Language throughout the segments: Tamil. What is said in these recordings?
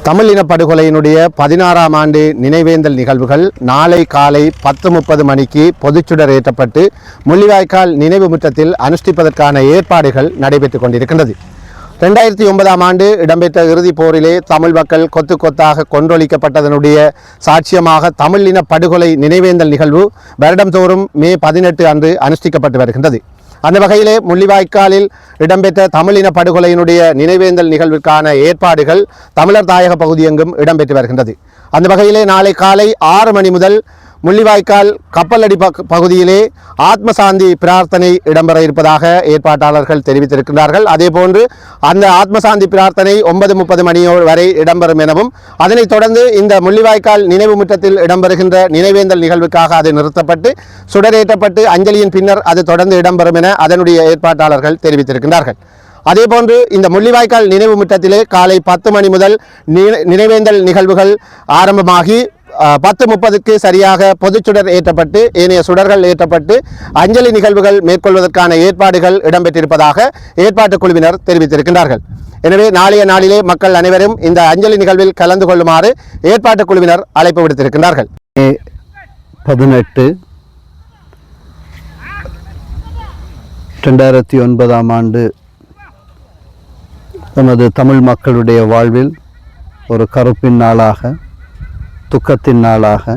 தமிழ் இனப்படுகொலையினுடைய 16ஆம் ஆண்டு நினைவேந்தல் நிகழ்வுகள் நாளை காலை 10:30 மணிக்கு பொதுச்சுடர் ஏற்றப்பட்டு முள்ளிவாய்க்கால் நினைவு முற்றத்தில் அனுஷ்டிப்பதற்கான ஏற்பாடுகள் நடைபெற்றுக் கொண்டிருக்கின்றது. 2009ஆம் ஆண்டு இடம்பெற்ற இறுதிப் போரிலே தமிழ் மக்கள் கொத்து கொத்தாக கொன்றொழிக்கப்பட்டதனுடைய சாட்சியமாக தமிழ் இன படுகொலை நினைவேந்தல் நிகழ்வு வருடம்தோறும் மே 18 அன்று அனுஷ்டிக்கப்பட்டு வருகின்றது. அந்த வகையிலே முள்ளிவாய்க்காலில் இடம்பெற்ற தமிழின படுகொலையினுடைய நினைவேந்தல் நிகழ்விற்கான ஏற்பாடுகள் தமிழர் தாயக பகுதியெங்கும் இடம்பெற்று வருகின்றது. அந்த வகையிலே நாளை காலை 6 மணி முதல் முள்ளிவாய்க்கால் கப்பலடி பகுதியிலே ஆத்மசாந்தி பிரார்த்தனை இடம்பெற இருப்பதாக ஏற்பாட்டாளர்கள் தெரிவித்திருக்கிறார்கள். அதேபோன்று அந்த ஆத்மசாந்தி பிரார்த்தனை 9:30 மணி வரை இடம்பெறும் எனவும், அதனைத் தொடர்ந்து இந்த முள்ளிவாய்க்கால் நினைவு முற்றத்தில் இடம்பெறுகின்ற நினைவேந்தல் நிகழ்வுக்காக அது நிறுத்தப்பட்டு சுடரேற்றப்பட்டு அஞ்சலியின் பின்னர் அது தொடர்ந்து இடம்பெறும் என அதனுடைய ஏற்பாட்டாளர்கள் தெரிவித்திருக்கிறார்கள். அதேபோன்று இந்த முள்ளிவாய்க்கால் நினைவு முற்றத்திலே காலை 10 மணி முதல் நினைவேந்தல் நிகழ்வுகள் ஆரம்பமாகி 10:30க்கு சரியாக பொதுச்சுடர் ஏற்றப்பட்டு ஏனைய சுடர்கள் ஏற்றப்பட்டு அஞ்சலி நிகழ்வுகள் மேற்கொள்வதற்கான ஏற்பாடுகள் இடம்பெற்றிருப்பதாக ஏற்பாட்டு குழுவினர் தெரிவித்திருக்கின்றார்கள். எனவே நாளைய நாளிலே மக்கள் அனைவரும் இந்த அஞ்சலி நிகழ்வில் கலந்து கொள்ளுமாறு ஏற்பாட்டு குழுவினர் அழைப்பு விடுத்திருக்கின்றார்கள். 18 2009ஆம் ஆண்டு நமது தமிழ் மக்களுடைய வாழ்வில் ஒரு கருப்பின் நாளாக, துக்கத்தின் நாளாக,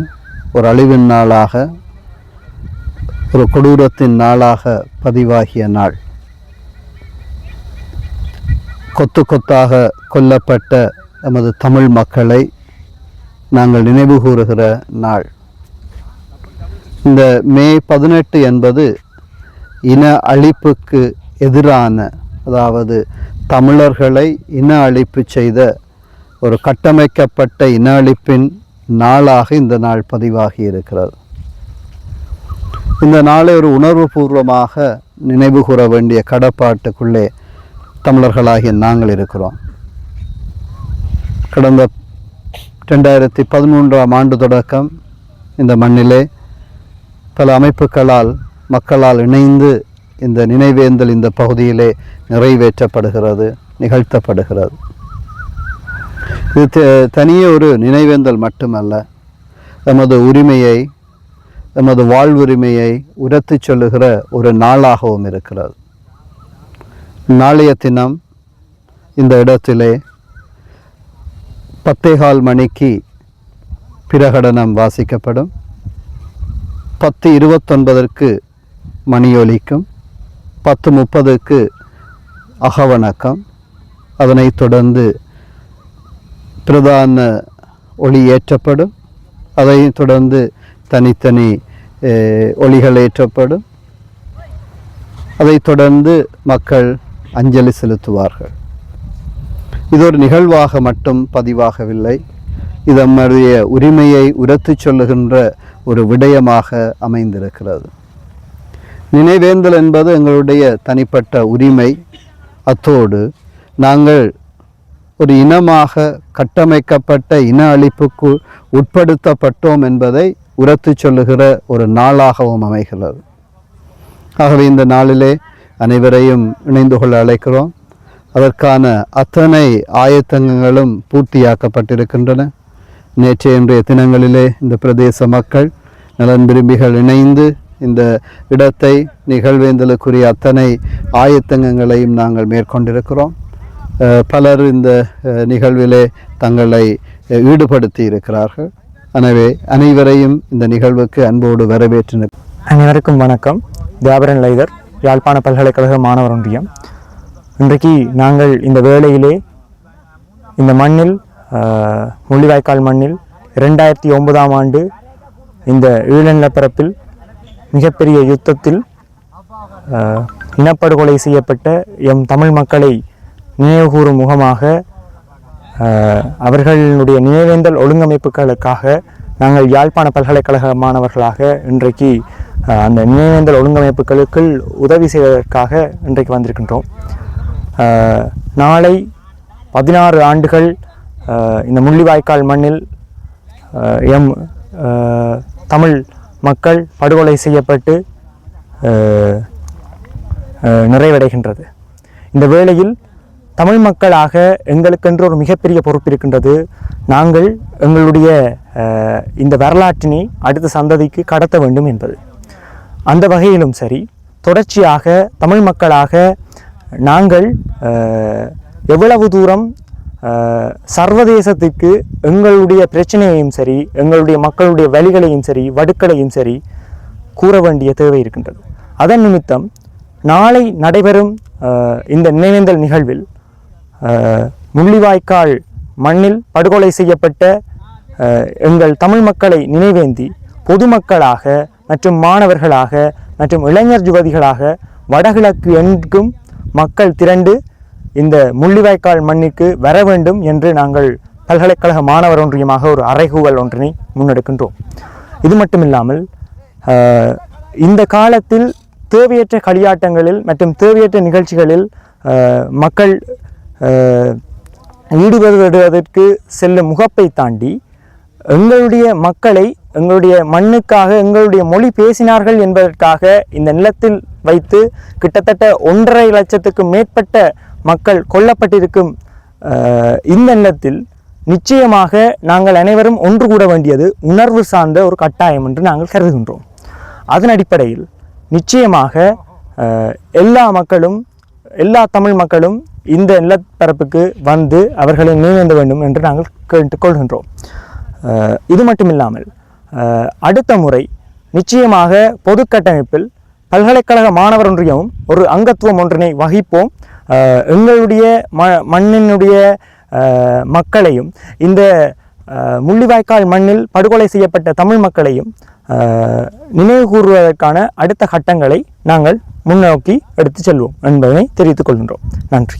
ஒரு அழிவின் நாளாக, ஒரு கொடூரத்தின் நாளாக பதிவாகிய நாள். கொத்து கொத்தாக கொல்லப்பட்ட நமது தமிழ் மக்களை நாங்கள் நினைவு கூறுகிற நாள். இந்த மே 18 என்பது இன அழிப்புக்கு எதிரான, அதாவது தமிழர்களை இன அழிப்பு செய்த ஒரு கட்டமைக்கப்பட்ட இன அழிப்பின் நாளாக இந்த நாள் பதிவாகி இருக்கிறது. இந்த நாளை ஒரு உணர்வுபூர்வமாக நினைவு கூற வேண்டிய கடப்பாட்டுக்குள்ளே தமிழர்களாகிய நாங்கள் இருக்கிறோம். கடந்த 2013ஆம் ஆண்டு தொடக்கம் இந்த மண்ணிலே பல அமைப்புகளால் மக்களால் இணைந்து இந்த நினைவேந்தல் இந்த பகுதியிலே நிறைவேற்றப்படுகிறது, நிகழ்த்தப்படுகிறது. இது தனியே ஒரு நினைவேந்தல் மட்டுமல்ல, எமது உரிமையை, எமது வாழ்வுரிமையை உரத்து சொல்லுகிற ஒரு நாளாகவும் இருக்கிறது. நாளைய தினம் இந்த இடத்திலே 10:15 மணிக்கு பிரகடனம் வாசிக்கப்படும். 10:29க்கு மணியொலிக்கும். 10:30க்கு அகவணக்கம். அதனைத் தொடர்ந்து பிரதான ஒளி ஏற்றப்படும். அதைத் தொடர்ந்து தனித்தனி ஒளிகள் ஏற்றப்படும். அதைத் தொடர்ந்து மக்கள் அஞ்சலி செலுத்துவார்கள். இது ஒரு நிகழ்வாக மட்டும் பதிவாகவில்லை, இது நம்முடைய உரிமையை உரத்து சொல்லுகின்ற ஒரு விடயமாக அமைந்திருக்கிறது. நினைவேந்தல் என்பது எங்களுடைய தனிப்பட்ட உரிமை. அத்தோடு நாங்கள் ஒரு இனமாக கட்டமைக்கப்பட்ட இன அழிப்புக்கு உட்படுத்தப்பட்டோம் என்பதை உரத்து சொல்லுகிற ஒரு நாளாகவும் அமைகிறது. ஆகவே இந்த நாளிலே அனைவரையும் இணைந்து கொள்ள அழைக்கிறோம். அதற்கான அத்தனை ஆயத்தங்களும் பூர்த்தியாக்கப்பட்டிருக்கின்றன. நேற்றைய இன்றைய தினங்களிலே இந்த பிரதேச மக்கள், நலன் விரும்பிகள் இணைந்து இந்த இடத்தை நிகழ்வேந்தலுக்குரிய அத்தனை ஆயத்தங்கங்களையும் நாங்கள் மேற்கொண்டிருக்கிறோம். பலர் இந்த நிகழ்விலே தங்களை ஈடுபடுத்தி இருக்கிறார்கள். எனவே அனைவரையும் இந்த நிகழ்வுக்கு அன்போடு வரவேற்றினர். அனைவருக்கும் வணக்கம். தியாபரன் லைதர், யாழ்ப்பாண பல்கலைக்கழக மாணவர் ஒன்றியம். இன்றைக்கு நாங்கள் இந்த வேளையிலே இந்த மண்ணில், முள்ளிவாய்க்கால் மண்ணில் 2009ஆம் ஆண்டு இந்த ஈழநிலப்பரப்பில் மிகப்பெரிய யுத்தத்தில் இனப்படுகொலை செய்யப்பட்ட எம் தமிழ் மக்களை நினைவுகூறும் முகமாக அவர்களுடைய நினைவேந்தல் ஒழுங்கமைப்புகளுக்காக நாங்கள் யாழ்ப்பாண பல்கலைக்கழக மாணவர்களாக இன்றைக்கு அந்த நினைவேந்தல் ஒழுங்கமைப்புகளுக்கு உதவி செய்வதற்காக இன்றைக்கு வந்திருக்கின்றோம். நாளை 16 ஆண்டுகள் இந்த முள்ளிவாய்க்கால் மண்ணில் எம் தமிழ் மக்கள் படுகொலை செய்யப்பட்டு நிறைவடைகின்றது. இந்த வேளையில் தமிழ் மக்களாக எங்களுக்கென்று ஒரு மிகப்பெரிய பொறுப்பு இருக்கின்றது. நாங்கள் எங்களுடைய இந்த வரலாற்றினை அடுத்த சந்ததிக்கு கடத்த வேண்டும் என்பது. அந்த வகையிலும் சரி, தொடர்ச்சியாக தமிழ் மக்களாக நாங்கள் எவ்வளவு தூரம் சர்வதேசத்துக்கு எங்களுடைய பிரச்சனையையும் சரி, எங்களுடைய மக்களுடைய வழிகளையும் சரி, வடுக்களையும் சரி கூற வேண்டிய தேவை இருக்கின்றது. அதன் நிமித்தம் நாளை நடைபெறும் இந்த நினைவேந்தல் நிகழ்வில் முள்ளிவாய்க்கால் மண்ணில் படுகொலை செய்யப்பட்ட எங்கள் தமிழ் மக்களை நினைவேந்தி பொதுமக்களாக மற்றும் மாணவர்களாக மற்றும் இளைஞர் யுவதிகளாக வடகிழக்கு எங்கும் மக்கள் திரண்டு இந்த முள்ளிவாய்க்கால் மண்ணிற்கு வர வேண்டும் என்று நாங்கள் பல்கலைக்கழக மாணவர் ஒன்றியமாக ஒரு அறைகூவல் ஒன்றினை முன்னெடுக்கின்றோம். இது மட்டுமில்லாமல் இந்த காலத்தில் தேவையற்ற களியாட்டங்களில் மற்றும் தேவையற்ற நிகழ்ச்சிகளில் மக்கள் ஈடுபடுவதற்கு செல்லும் முகப்பை தாண்டி எங்களுடைய மக்களை எங்களுடைய மண்ணுக்காக எங்களுடைய மொழி பேசினார்கள் என்பதற்காக இந்த நிலத்தில் வைத்து கிட்டத்தட்ட 1.5 லட்சத்துக்கு மேற்பட்ட மக்கள் கொல்லப்பட்டிருக்கும் இந்த நிலத்தில் நிச்சயமாக நாங்கள் அனைவரும் ஒன்று கூட வேண்டியது உணர்வு சார்ந்த ஒரு கட்டாயம் என்று நாங்கள் கருதுகின்றோம். அதன் அடிப்படையில் நிச்சயமாக எல்லா மக்களும், எல்லா தமிழ் மக்களும் இந்த நிலப்பரப்புக்கு வந்து அவர்களை நினைவேந்த வேண்டும் என்று நாங்கள் கேட்டுக்கொள்கின்றோம். இது மட்டுமில்லாமல் அடுத்த முறை நிச்சயமாக பொது கட்டமைப்பில் பல்கலைக்கழக மாணவர் ஒன்றியமும் ஒரு அங்கத்துவம் ஒன்றினை வகிப்போம். எங்களுடைய மண்ணினுடைய மக்களையும் இந்த முள்ளிவாய்க்கால் மண்ணில் படுகொலை செய்யப்பட்ட தமிழ் மக்களையும் நினைவு கூறுவதற்கான அடுத்த கட்டங்களை நாங்கள் முன்னோக்கி எடுத்து செல்வோம் என்பதனை தெரிவித்துக் கொள்கின்றோம். நன்றி.